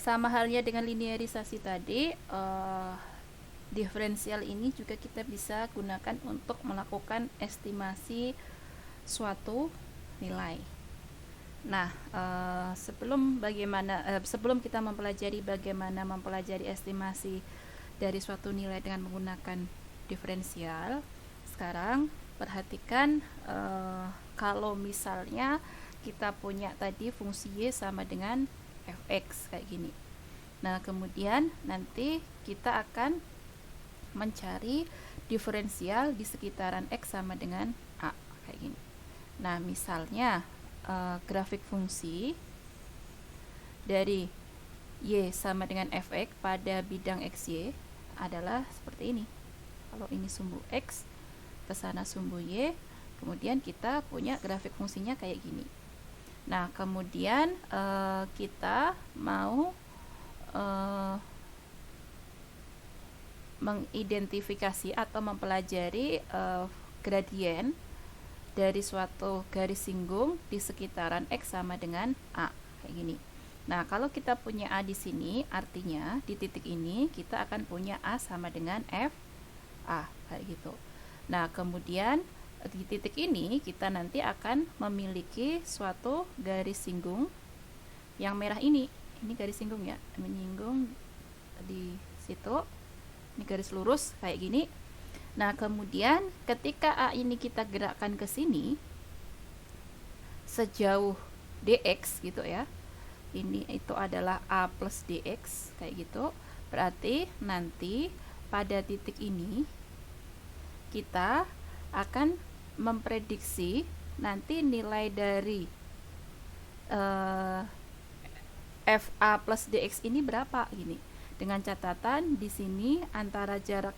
Sama halnya dengan linearisasi tadi, diferensial ini juga kita bisa gunakan untuk melakukan estimasi suatu nilai. Nah, sebelum kita mempelajari bagaimana mempelajari estimasi dari suatu nilai dengan menggunakan diferensial, sekarang perhatikan kalau misalnya kita punya tadi fungsi y sama dengan fx kayak gini. Nah, kemudian nanti kita akan mencari diferensial di sekitaran x sama dengan a kayak gini. Nah, misalnya grafik fungsi dari y sama dengan fx pada bidang xy adalah seperti ini. Kalau ini sumbu x, ke sana sumbu y, kemudian kita punya grafik fungsinya kayak gini. Nah, kemudian kita mau mengidentifikasi atau mempelajari gradien dari suatu garis singgung di sekitaran x sama dengan a kayak gini. Nah, kalau kita punya a di sini, artinya di titik ini kita akan punya a sama dengan f a kayak gitu. Nah, kemudian di titik ini kita nanti akan memiliki suatu garis singgung yang merah ini garis singgung ya, menyinggung di situ. Ini garis lurus kayak gini. Nah, kemudian ketika a ini kita gerakkan ke sini sejauh dx gitu ya. Ini itu adalah a plus dx kayak gitu. Berarti nanti pada titik ini kita akan memprediksi nanti nilai dari fa plus dx ini berapa gini. Dengan catatan di sini antara jarak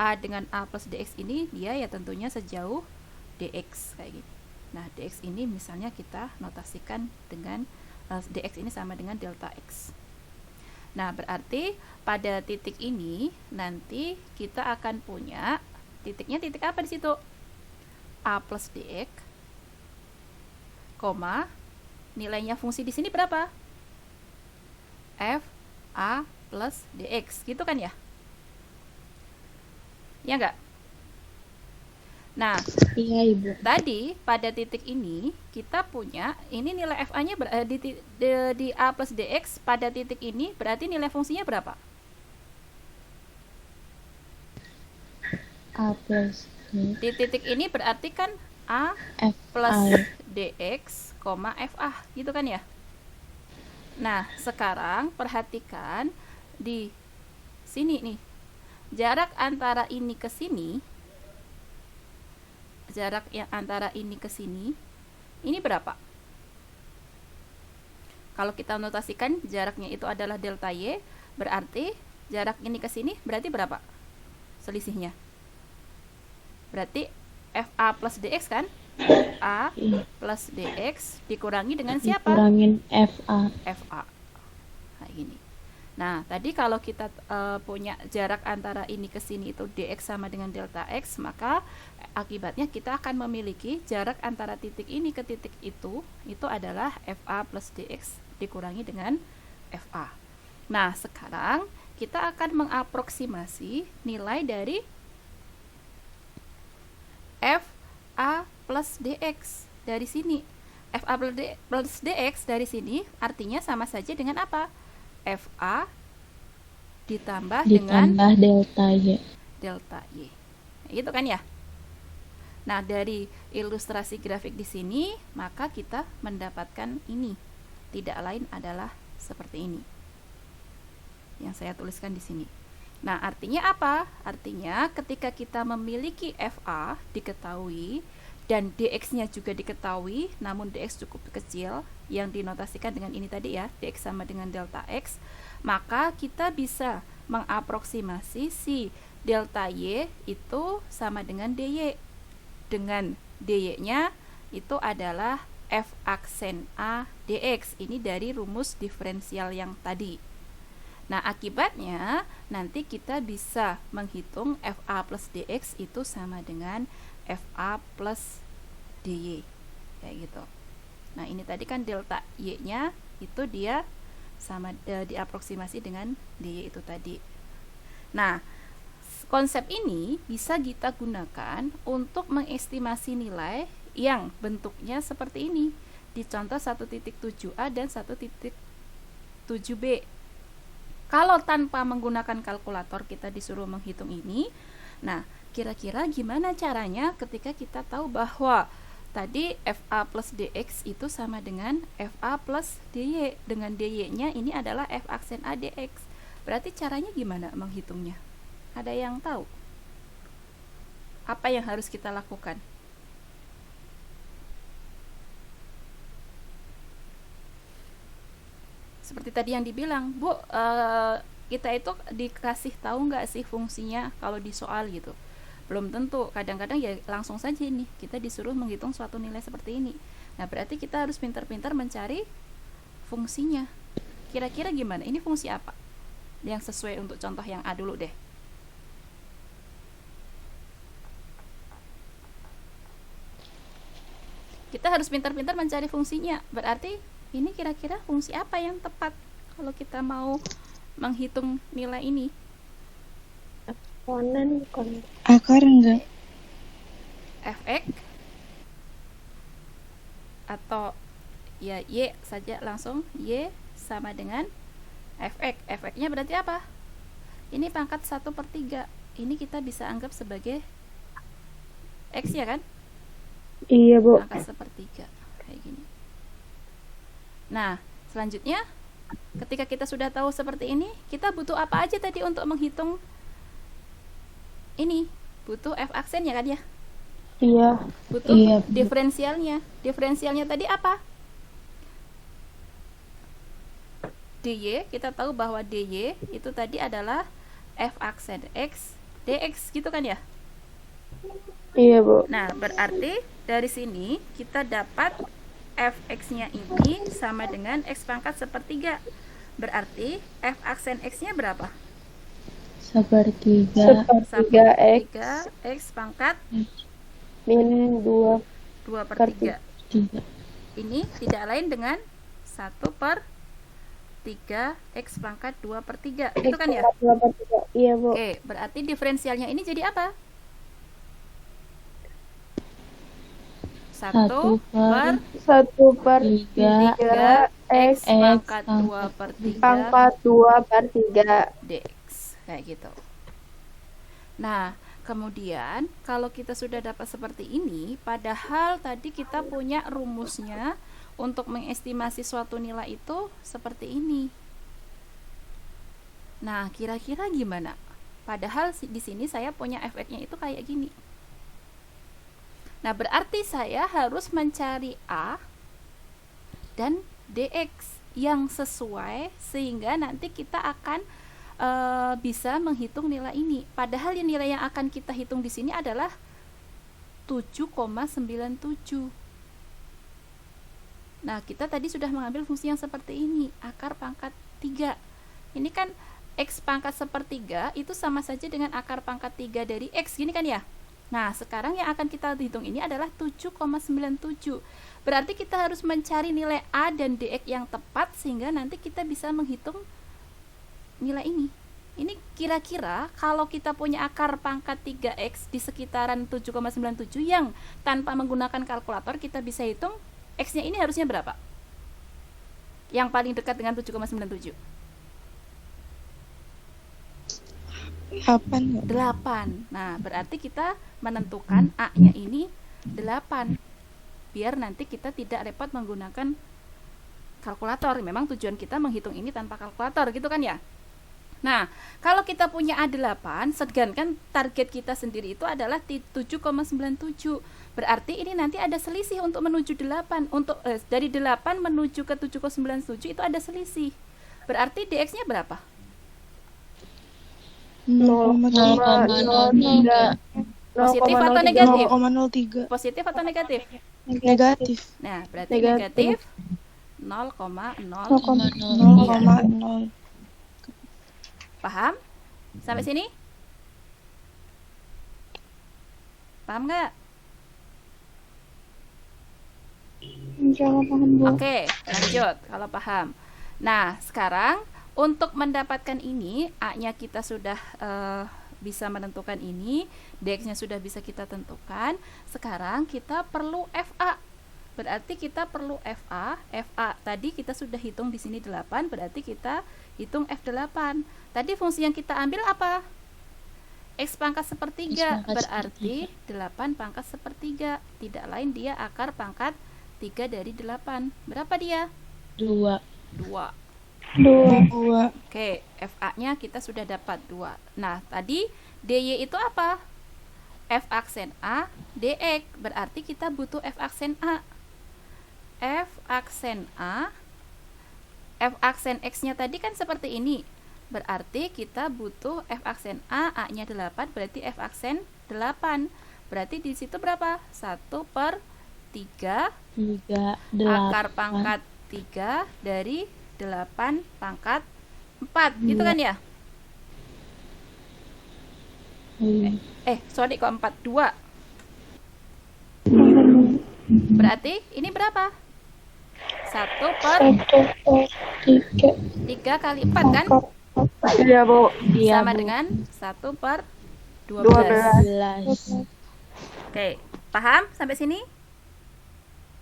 a dengan a plus dx ini dia ya tentunya sejauh dx kayak gitu. Nah, dx ini misalnya kita notasikan dengan dx ini sama dengan delta x. Nah, berarti pada titik ini nanti kita akan punya titiknya titik apa di situ? A plus dx, koma, nilainya fungsi di sini berapa? F a plus dx, gitu kan ya? Ya enggak? Nah, iya Ibu. Tadi pada titik ini kita punya ini nilai fa-nya di a plus dx pada titik ini berarti nilai fungsinya berapa? A plus Di titik ini berarti kan a F plus A. dx, fa gitu kan ya? Nah, sekarang perhatikan di sini nih. Jarak antara ini ke sini, jarak yang antara ini ke sini, ini berapa? Kalau kita notasikan jaraknya itu adalah delta y, berarti jarak ini ke sini berarti berapa? Selisihnya. Berarti fa plus dx kan? A plus dx dikurangi dengan siapa? Dikurangin FA. FA. Nah, gini. Nah, tadi kalau kita punya jarak antara ini ke sini itu dx sama dengan delta x, maka akibatnya kita akan memiliki jarak antara titik ini ke titik itu adalah FA plus dx dikurangi dengan FA. Nah, sekarang kita akan mengaproksimasi nilai dari FA plus dx dari sini. FA plus dx dari sini artinya sama saja dengan apa? FA ditambah dengan delta Y. Delta Y. Gitu kan ya? Nah, dari ilustrasi grafik di sini, maka kita mendapatkan ini. Tidak lain adalah seperti ini. Yang saya tuliskan di sini. Nah, artinya apa? Artinya ketika kita memiliki FA diketahui dan dx-nya juga diketahui, namun dx cukup kecil yang dinotasikan dengan ini tadi ya, dx sama dengan delta x, maka kita bisa mengaproksimasi si delta y itu sama dengan dy. Dengan dy-nya itu adalah f aksen a dx. Ini dari rumus diferensial yang tadi. Nah, akibatnya nanti kita bisa menghitung FA plus DX itu sama dengan FA plus DY. Kayak gitu. Nah, ini tadi kan delta Y-nya itu dia sama diaproksimasi dengan dy itu tadi. Nah, konsep ini bisa kita gunakan untuk mengestimasi nilai yang bentuknya seperti ini di contoh 1.7a dan 1.7b. Kalau tanpa menggunakan kalkulator kita disuruh menghitung ini, nah kira-kira gimana caranya ketika kita tahu bahwa tadi FA plus DX itu sama dengan FA plus DY, dengan DY-nya ini adalah F aksen A DX. Berarti caranya gimana menghitungnya? Ada yang tahu? Apa yang harus kita lakukan? Seperti tadi yang dibilang, Bu, kita itu dikasih tahu nggak sih fungsinya kalau di soal gitu? Belum tentu, kadang-kadang ya langsung saja nih kita disuruh menghitung suatu nilai seperti ini. Nah, berarti kita harus pintar-pintar mencari fungsinya. Kira-kira gimana? Ini fungsi apa? Yang sesuai untuk contoh yang A dulu deh. Kita harus pintar-pintar mencari fungsinya. Berarti ini kira-kira fungsi apa yang tepat kalau kita mau menghitung nilai ini? Eksponen bukan? Akar enggak? Fx atau ya y saja langsung, y sama dengan fx. Fx-nya berarti apa? Ini pangkat 1/3. Ini kita bisa anggap sebagai x ya kan? Iya, Bu. Pangkat 1/3 kayak gini. Nah, selanjutnya ketika kita sudah tahu seperti ini, kita butuh apa aja tadi untuk menghitung ini? Butuh f aksen ya kan ya? Iya. Butuh Iya, Bu. diferensialnya. Diferensialnya tadi apa? dy, kita tahu bahwa dy itu tadi adalah f aksen x dx gitu kan ya? Iya, Bu. Nah, berarti dari sini kita dapat fx-nya ini sama dengan x pangkat 1/3. Berarti f aksen x-nya berapa? 1/3 1/3 X 1/3 x pangkat min 2 2/3. 3. Ini tidak lain dengan 1/3 x pangkat 2/3. Itu kan ya? 2/3. Iya, Bu. Oke, berarti diferensialnya ini jadi apa? 1 per 1/3 X x pangkat pangkat 2/3 dx. Kayak gitu. Nah, kemudian kalau kita sudah dapat seperti ini, padahal tadi kita punya rumusnya untuk mengestimasi suatu nilai itu seperti ini. Nah, kira-kira gimana? Padahal di sini saya punya fx-nya itu kayak gini. Nah, berarti saya harus mencari A dan dx yang sesuai sehingga nanti kita akan bisa menghitung nilai ini. Padahal nilai yang akan kita hitung di sini adalah 7,97. Nah, kita tadi sudah mengambil fungsi yang seperti ini, akar pangkat 3. Ini kan x pangkat 1/3 itu sama saja dengan akar pangkat 3 dari x, gini kan ya? Nah, sekarang yang akan kita hitung ini adalah 7,97. Berarti kita harus mencari nilai A dan dx yang tepat sehingga nanti kita bisa menghitung nilai ini. Ini kira-kira kalau kita punya akar pangkat 3x di sekitaran 7,97 yang tanpa menggunakan kalkulator kita bisa hitung x-nya ini harusnya berapa? Yang paling dekat dengan 7,97. 8. 8. Nah, berarti kita menentukan A-nya ini 8. Biar nanti kita tidak repot menggunakan kalkulator. Memang tujuan kita menghitung ini tanpa kalkulator, gitu kan ya? Nah, kalau kita punya A8, sedangkan target kita sendiri itu adalah 7,97. Berarti ini nanti ada selisih untuk menuju 8. Untuk dari 8 menuju ke 7,97 itu ada selisih. Berarti dx-nya berapa? 0,03. Positif atau negatif? 0,03. Positif atau negatif? Negatif. Nah, berarti negatif 0,0. 0,0. Paham? Sampai sini? Paham nggak? Jangan paham, Bu. Oke, lanjut kalau paham. Nah, sekarang untuk mendapatkan ini, A-nya kita sudah bisa menentukan ini, DX-nya sudah bisa kita tentukan. Sekarang kita perlu FA. Berarti kita perlu FA. FA tadi kita sudah hitung di sini 8, berarti kita hitung F8. Tadi fungsi yang kita ambil apa? X pangkat sepertiga, X pangkat berarti 8 pangkat sepertiga. Tidak lain dia akar pangkat 3 dari 8. Berapa dia? 2. 2. 2. Oke, FA-nya kita sudah dapat 2. Nah, tadi DY itu apa? F aksen A, DX. Berarti kita butuh F aksen A. F aksen A, F aksen X-nya tadi kan seperti ini. Berarti kita butuh F aksen A, A-nya 8, berarti F aksen 8. Berarti di situ berapa? 1/3 3. akar pangkat 3 dari 8 pangkat 4. Gitu kan ya? Sorry kok 4, 2. Berarti ini berapa? 1/3 kali 4 kan? Iya, Bu. Sama dengan 1/12. Oke, paham sampai sini?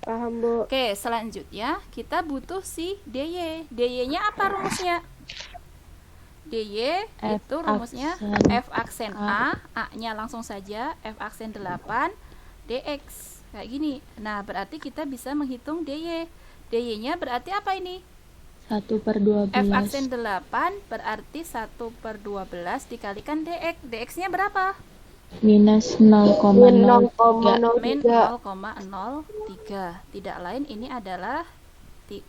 Paham, Bu. Oke, selanjutnya kita butuh si DY. DY-nya apa rumusnya? DY F itu rumusnya aksen F aksen A, A-nya langsung saja F aksen 8 DX. Kayak gini. Nah, berarti kita bisa menghitung DY. DY-nya berarti apa ini? 1/12. F aksen 8 berarti 1/12 dikalikan DX. DX-nya berapa? Minus Min 0,03. Min 0,03. 0,03. Tidak lain ini adalah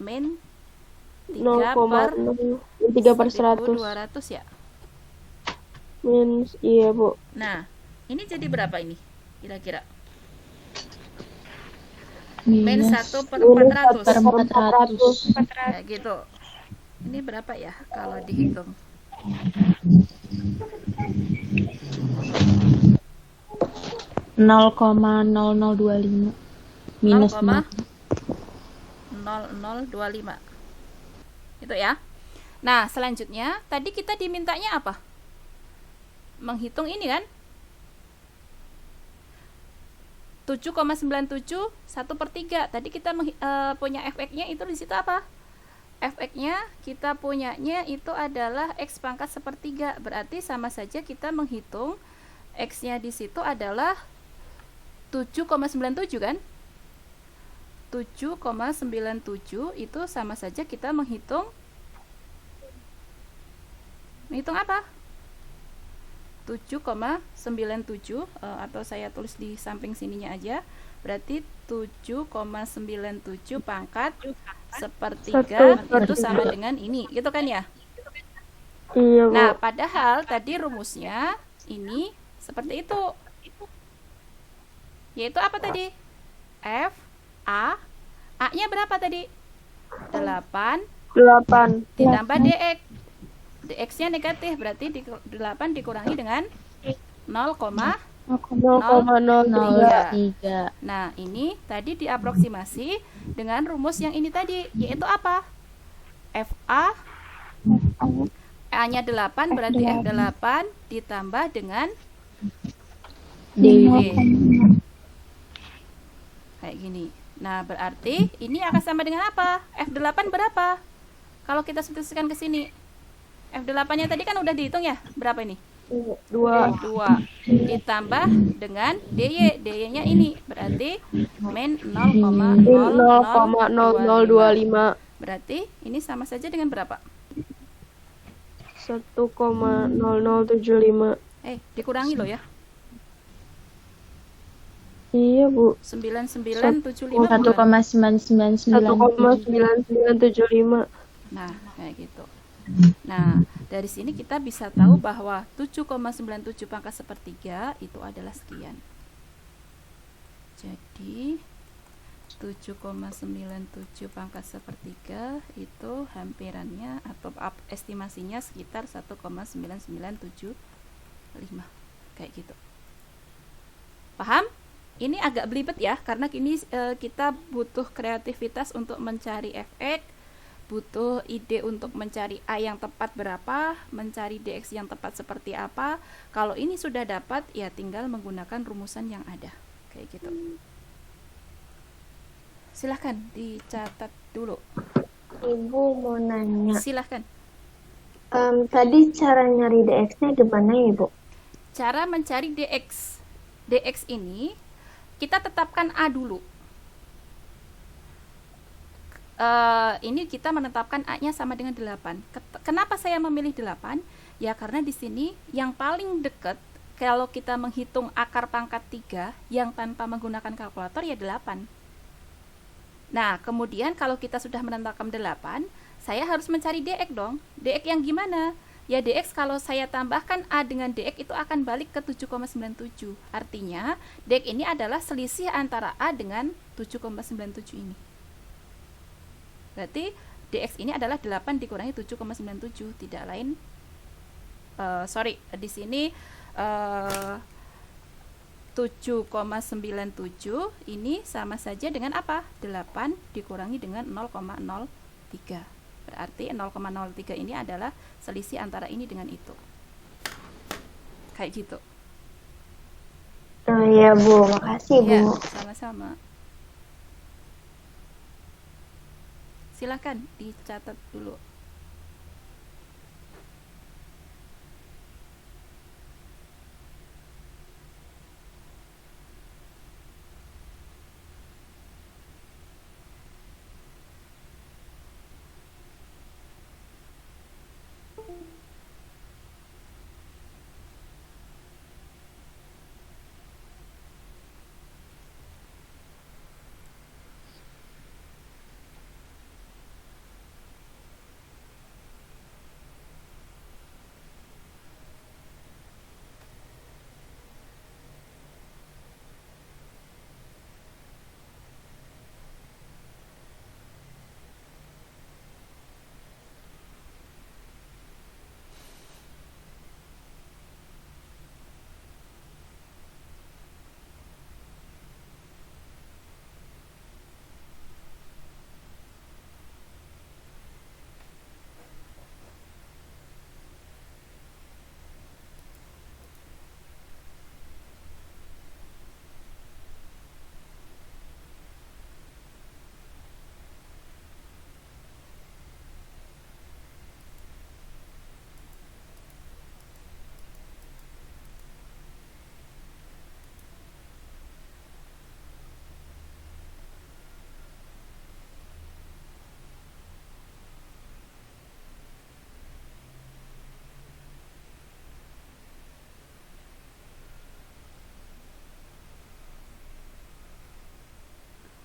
min 3/100 ya. Iya, Bu. Nah, ini jadi berapa ini? Kira-kira? Minus 1/400. 400. Kayak gitu. Ini berapa ya kalau dihitung? Nol koma 0025 minus 0,0025. Itu ya. Nah, selanjutnya tadi kita dimintanya apa? Menghitung ini kan? 7,97 1/3. Tadi kita punya fx-nya itu di situ apa? Fx-nya kita punyanya itu adalah X pangkat sepertiga. Berarti sama saja kita menghitung X-nya di situ adalah 7,97 kan? 7,97 itu sama saja kita menghitung apa? 7,97 atau saya tulis di samping sininya aja. Berarti 7,97 pangkat sepertiga itu sama dengan ini, gitu kan ya? Iya, Bu. Nah, padahal tadi rumusnya ini seperti itu. Yaitu apa tadi? F A, A-nya berapa tadi? 8 ditambah DX. DX-nya negatif, berarti 8 dikurangi dengan 0,03. Nah, ini tadi diaproksimasi dengan rumus yang ini tadi, yaitu apa? FA, A-nya 8, berarti F8 ditambah dengan DY. Kayak gini. Nah, berarti ini akan sama dengan apa? F8 berapa? Kalau kita substitusikan ke sini. F8-nya tadi kan udah dihitung ya? Berapa ini? 2. 2 ditambah dengan DY. DY-nya ini berarti min 0,0025. Berarti ini sama saja dengan berapa? 1,0075. Dikurangi loh ya. Iya, Bu. 9975 1,999. 1,9975. Nah, kayak gitu. Nah, dari sini kita bisa tahu bahwa 7,97 pangkat sepertiga itu adalah sekian. Jadi 7,97 pangkat sepertiga itu hampirannya atau estimasinya sekitar 1,9975. Kayak gitu. Paham? Ini agak belibet ya, karena kini kita butuh kreativitas untuk mencari fx, butuh ide untuk mencari A yang tepat berapa, mencari DX yang tepat seperti apa. Kalau ini sudah dapat, ya tinggal menggunakan rumusan yang ada. Kayak gitu. Silahkan dicatat dulu. Ibu mau nanya, Silahkan. tadi cara nyari DX-nya gimana ya, Bu? Cara mencari DX. DX ini kita tetapkan A dulu. Ini kita menetapkan A-nya sama dengan 8. Kenapa saya memilih 8? Ya karena di sini yang paling dekat kalau kita menghitung akar pangkat 3 yang tanpa menggunakan kalkulator ya 8. Nah, kemudian kalau kita sudah menetapkan 8, saya harus mencari DX dong. DX yang gimana? Ya DX kalau saya tambahkan A dengan DX itu akan balik ke 7,97. Artinya, DX ini adalah selisih antara A dengan 7,97 ini. Berarti DX ini adalah 8 dikurangi 7,97, tidak lain. Di sini 7,97 ini sama saja dengan apa? 8 dikurangi dengan 0,03. Berarti 0,03 ini adalah selisih antara ini dengan itu. Kayak gitu. Oh iya, Bu. Makasih, Bu. Ya, sama-sama. Silakan dicatat dulu.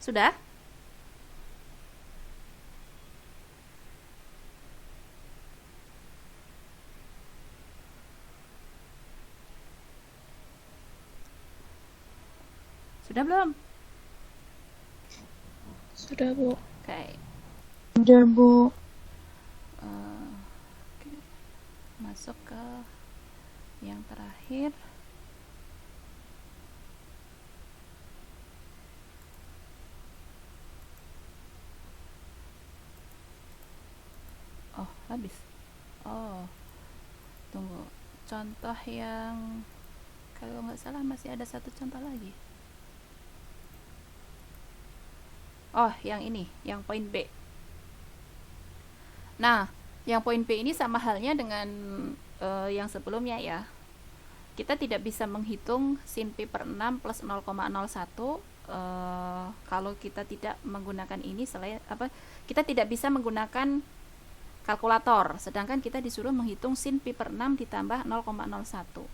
Sudah? Sudah belum? Sudah, Bu. Oke. Sudah, Bu. Oke. Masuk ke yang terakhir. Oh, habis. Oh, tunggu. Contoh yang kalau nggak salah masih ada satu contoh lagi. Oh, yang ini, yang poin B. Nah, yang poin B ini sama halnya dengan yang sebelumnya ya. Kita tidak bisa menghitung sin pi per 6 plus 0,01 kalau kita tidak menggunakan ini selain apa? Kita tidak bisa menggunakan kalkulator, sedangkan kita disuruh menghitung sin pi per 6 ditambah 0,01.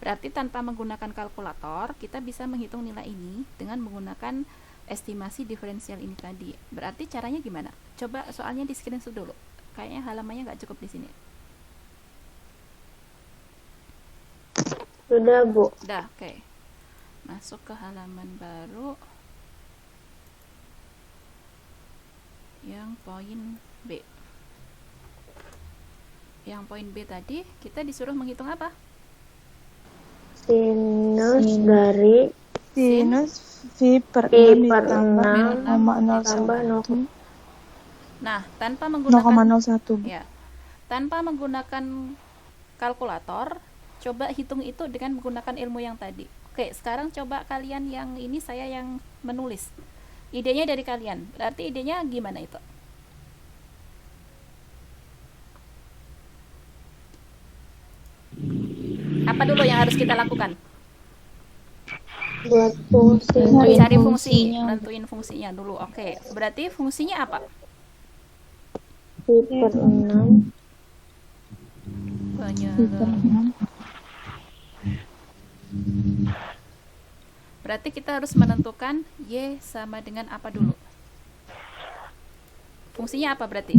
Berarti tanpa menggunakan kalkulator, kita bisa menghitung nilai ini dengan menggunakan estimasi diferensial ini tadi. Berarti caranya gimana? Coba soalnya di screenshot dulu. Kayaknya halamannya nggak cukup di sini. Sudah, Bu. Udah, oke. Masuk ke halaman baru. Yang poin B. Yang poin B tadi kita disuruh menghitung apa? Sinus Sin. dari Sinus V per Pi 6 per ditambah 6 0,01 tambah 0. Nah, tanpa menggunakan 0,01. ya, tanpa menggunakan kalkulator, coba hitung itu dengan menggunakan ilmu yang tadi. Oke, sekarang coba kalian yang ini, saya yang menulis. Idenya dari kalian. Berarti idenya gimana itu? Apa dulu yang harus kita lakukan? Buat fungsi. Mencari fungsi, fungsinya. nentuin fungsinya dulu. Oke, berarti fungsinya apa? Pi per 6. Berarti kita harus menentukan Y sama dengan apa dulu? Fungsinya apa berarti?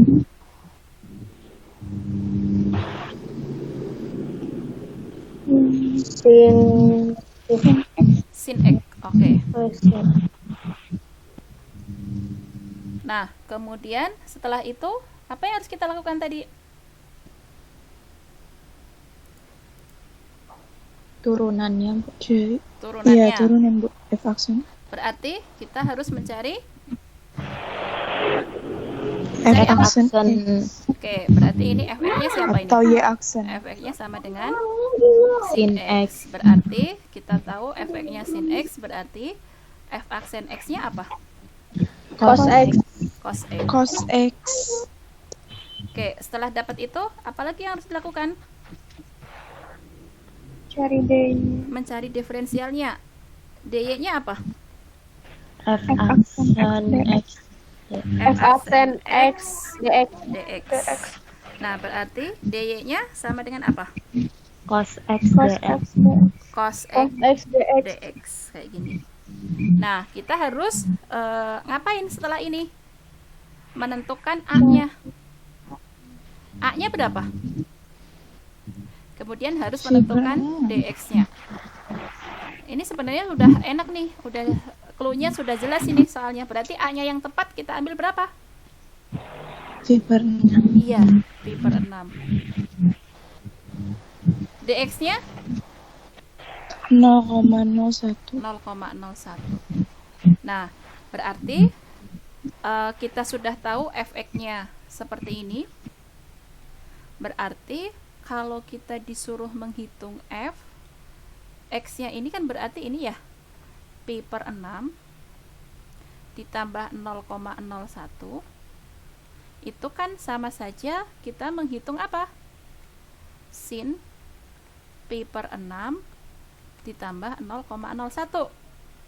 Sin. Sin X. Oke. Oh, sin. Nah, kemudian setelah itu apa yang harus kita lakukan tadi? Turunannya, Bu. Turunannya. Iya, turunan, Bu. F aksen. Berarti kita harus mencari. F aksen. Oke, berarti ini fx-nya siapa ini? Atau Y aksen. Fx-nya sama dengan Sin X. Berarti kita tahu fx-nya sin X, berarti f aksen X-nya apa? Cos X. Cos X. Cos X. Oke, setelah dapat itu, apalagi yang harus dilakukan? Cari D. Mencari diferensialnya. dy-nya apa? F aksen X. F aksen X. DX. dx. Nah, berarti dy-nya sama dengan apa? Cos X Cos dx. X. Cos Cos X X DX. dx. Kayak gini. Nah, kita harus ngapain setelah ini? Menentukan A-nya. A-nya berapa? Kemudian harus menentukan dx-nya. Ini sebenarnya udah enak nih, udah clue-nya sudah jelas ini soalnya. Berarti A-nya yang tepat kita ambil berapa? V per 6. Iya, pi per 6. dx-nya 0,01. 0,01. Nah, berarti kita sudah tahu fx-nya seperti ini. Berarti kalau kita disuruh menghitung f, x-nya ini kan berarti ini ya, pi per 6 ditambah 0,01. Itu kan sama saja kita menghitung apa? Sin pi per 6 ditambah 0,01.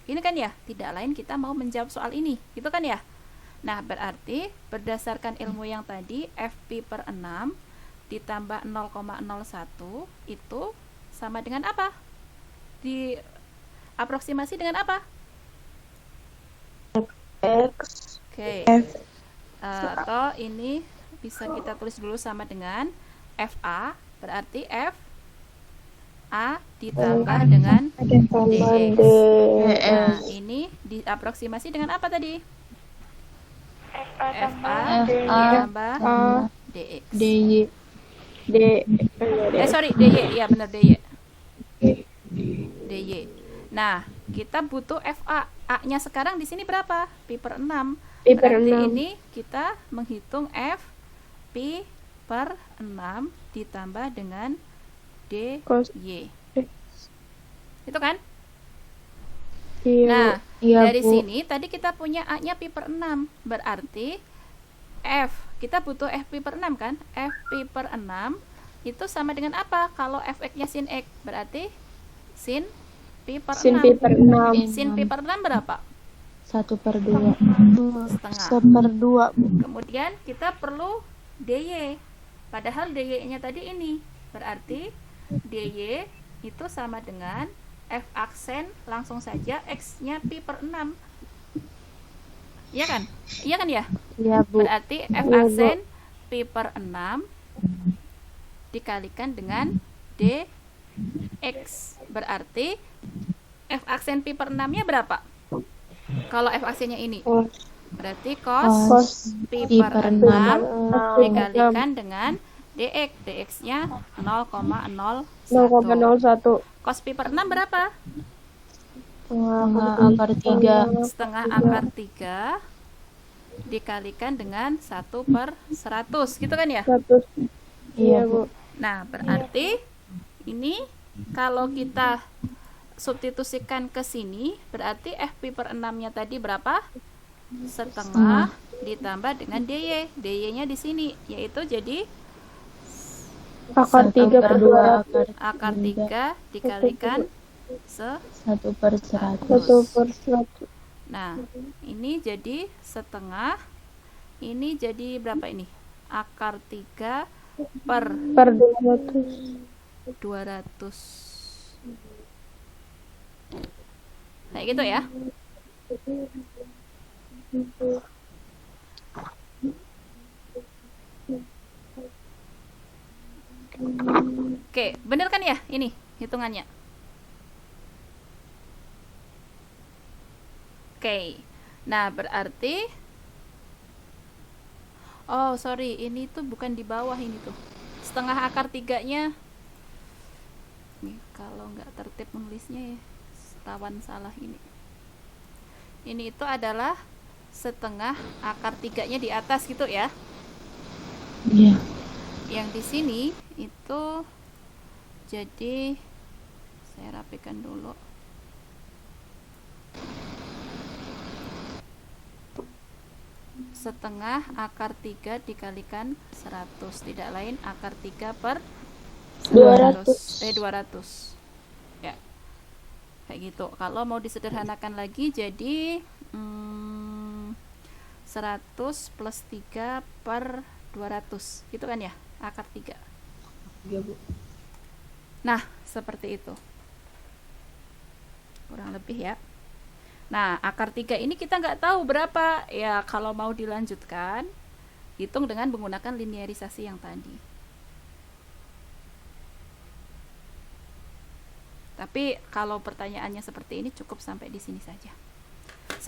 Ini kan ya, tidak lain kita mau menjawab soal ini, gitu kan ya? Nah, berarti berdasarkan ilmu yang tadi, f pi per 6 ditambah 0,01 itu sama dengan apa? Diaproksimasi dengan apa? X. Oke. F. Atau ini bisa kita tulis dulu sama dengan FA, berarti F A ditambah dengan Tambah dx. D. Nah, ini diaproksimasi dengan apa tadi? FA ditambah dx. DY. D. Sorry, dy. Iya benar, dy. dy. Nah, kita butuh FA. A-nya sekarang di sini berapa? Pi per 6. Pi per Berarti 6. ini kita menghitung F pi per 6 ditambah dengan Cos dy. Itu kan? Iya. Nah, Iya, dari Bu. sini tadi kita punya A-nya pi per 6. Berarti F, kita butuh F pi per 6 kan? F pi per 6 itu sama dengan apa? Kalau fx-nya sin X, berarti sin pi per 6. Sin pi per 6. Sin pi per 6 berapa? 1/2. Setengah. 1/2, Bu. Kemudian kita perlu dy. Padahal dy-nya tadi ini. Berarti dy itu sama dengan f aksen, langsung saja x-nya pi per 6. Iya kan? Iya kan ya? Iya, Bu. Berarti f aksen pi per 6 dikalikan dengan dx. Berarti f aksen pi per 6-nya berapa? Kalau f aksennya ini. Berarti cos pi per 6 dikalikan dengan dx. dx-nya 0,01. 0,01. Cos pi per 6 berapa? Setengah akar 3. Setengah akar 3 dikalikan dengan 1/100, gitu kan ya? 100. Iya, Bu. Nah, berarti ini kalau kita substitusikan ke sini, berarti FP/6-nya tadi berapa? Setengah ditambah dengan DY. DY-nya di sini, yaitu jadi Akar 3 per 200. akar 3 dikalikan 1/100. 1/100. Nah, ini jadi setengah. Ini jadi berapa ini? Akar 3 per Per 200. 200. Kayak gitu ya. Oke, bener kan ya ini hitungannya? Oke. Nah, berarti oh, sorry, ini tuh bukan di bawah ini tuh. Setengah akar 3-nya. Nih, kalau nggak tertib menulisnya ya, tawan salah ini. Ini itu adalah setengah akar 3-nya di atas gitu ya. Iya. Yang di sini itu jadi saya rapikan dulu. Setengah akar 3 dikalikan 100, tidak lain akar 3 per 200. Ya, kayak gitu. Kalau mau disederhanakan lagi jadi 100 plus 3 per 200, gitu kan ya, akar 3. Iya, Bu. Nah, seperti itu kurang lebih ya. Nah, akar 3 ini kita nggak tahu berapa ya. Kalau mau dilanjutkan, hitung dengan menggunakan linearisasi yang tadi. Tapi kalau pertanyaannya seperti ini, cukup sampai di sini saja.